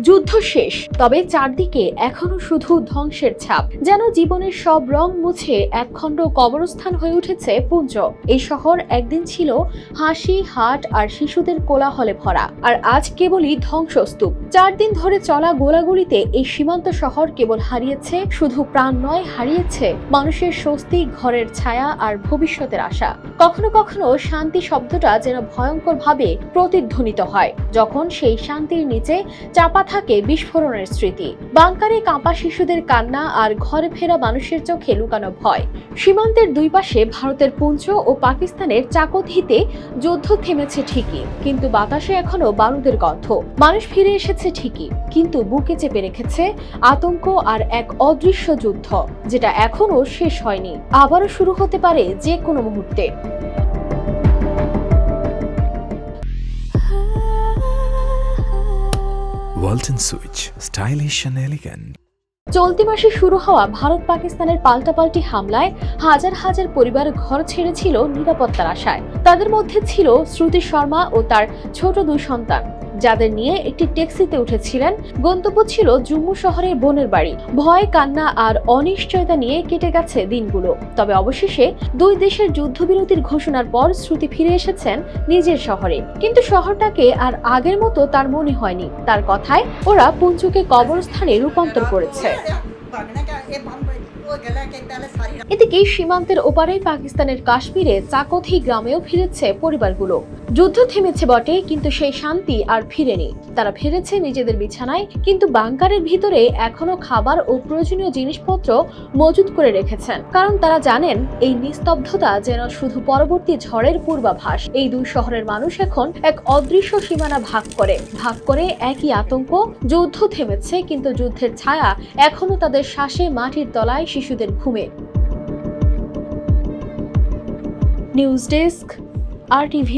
যুদ্ধ শেষ, তবে চারদিকে এখনো শুধু ধ্বংসের ছাপ। যেন জীবনের সব রং মুছে একখণ্ড কবরস্থান হয়ে উঠেছে পুঞ্চ। এই শহর একদিন ছিল হাসি, হাট আর শিশুদের কোলাহলে ভরা, আর আজ কেবলই ধ্বংসস্তূপ। 4 দিন ধরে চলা গোলাগুলিতে এই সীমান্ত শহর কেবল হারিয়েছে শুধু প্রাণ নয়, হারিয়েছে মানুষের স্বস্তি, ঘরের ছায়া আর ভবিষ্যতের আশা। কখনো কখনো শান্তি শব্দটা যেন ভয়ঙ্কর ভাবে প্রতিধ্বনিত হয়, যখন সেই শান্তির নিচে চাপা থাকে বিস্ফোরণের স্মৃতি, বাংকারে কাঁপা শিশুদের কান্না আর ঘরে ফেরা মানুষের চোখে লুকানো ভয়। সীমান্তের দুই পাশে ভারতের পুঞ্চ ও পাকিস্তানের চাকোথিতে যুদ্ধ থেমেছে ঠিকই, কিন্তু বাতাসে এখনো বারুদের গন্ধ। মানুষ ফিরে এসেছে ঠিকই, কিন্তু বুকে চেপে রেখেছে আতঙ্ক আর এক অদৃশ্য যুদ্ধ, যেটা এখনো শেষ হয়নি, আবারও শুরু হতে পারে যে কোনো মুহূর্তে। Walton switch, stylish and elegant. চলতি মাসে শুরু হওয়া ভারত পাকিস্তানের পাল্টাপাল্টি হামলায় হাজার হাজার পরিবার ঘর ছেড়েছিল নিরাপত্তার আশায়। তাদের মধ্যে ছিল শ্রুতি শর্মা ও তার ছোট 2 সন্তান, যাদের নিয়ে একটি ট্যাক্সিতে উঠেছিলেন। গন্তব্য ছিল জম্মু শহরের বোনের বাড়ি। ভয়, কান্না আর অনিশ্চয়তা নিয়ে কেটে গেছে দিনগুলো। তবে অবশেষে 2 দেশের যুদ্ধবিরতির ঘোষণার পর শ্রুতি ফিরে এসেছেন নিজের শহরে, কিন্তু শহরটাকে আর আগের মতো তার মনে হয়নি। তার কথায়, ওরা পুঞ্চকে কবরস্থানে রূপান্তর করেছে। এদিকে সীমান্তের ওপারে পাকিস্তানের কাশ্মীরে চাকোথি গ্রামেও ফিরেছে পরিবারগুলো। যুদ্ধ থেমেছে বটে, কিন্তু সেই শান্তি আর ফিরেনি। তারা ফিরেছে নিজেদের বিছানায়, কিন্তু বাংকারের ভিতরে এখনো খাবার ও প্রয়োজনীয় জিনিসপত্র মজুত করে রেখেছেন, কারণ তারা জানেন এই নিস্তব্ধতা যেন শুধু পরবর্তী ঝড়ের পূর্বাভাস। এই 2 শহরের মানুষ এখন এক অদৃশ্য সীমানা ভাগ করে একই আতঙ্ক। যুদ্ধ থেমেছে, কিন্তু যুদ্ধের ছায়া এখনো তাদের শ্বাসে, মাটির তলায়, শিশুদের ঘুমে। News desk, RTV।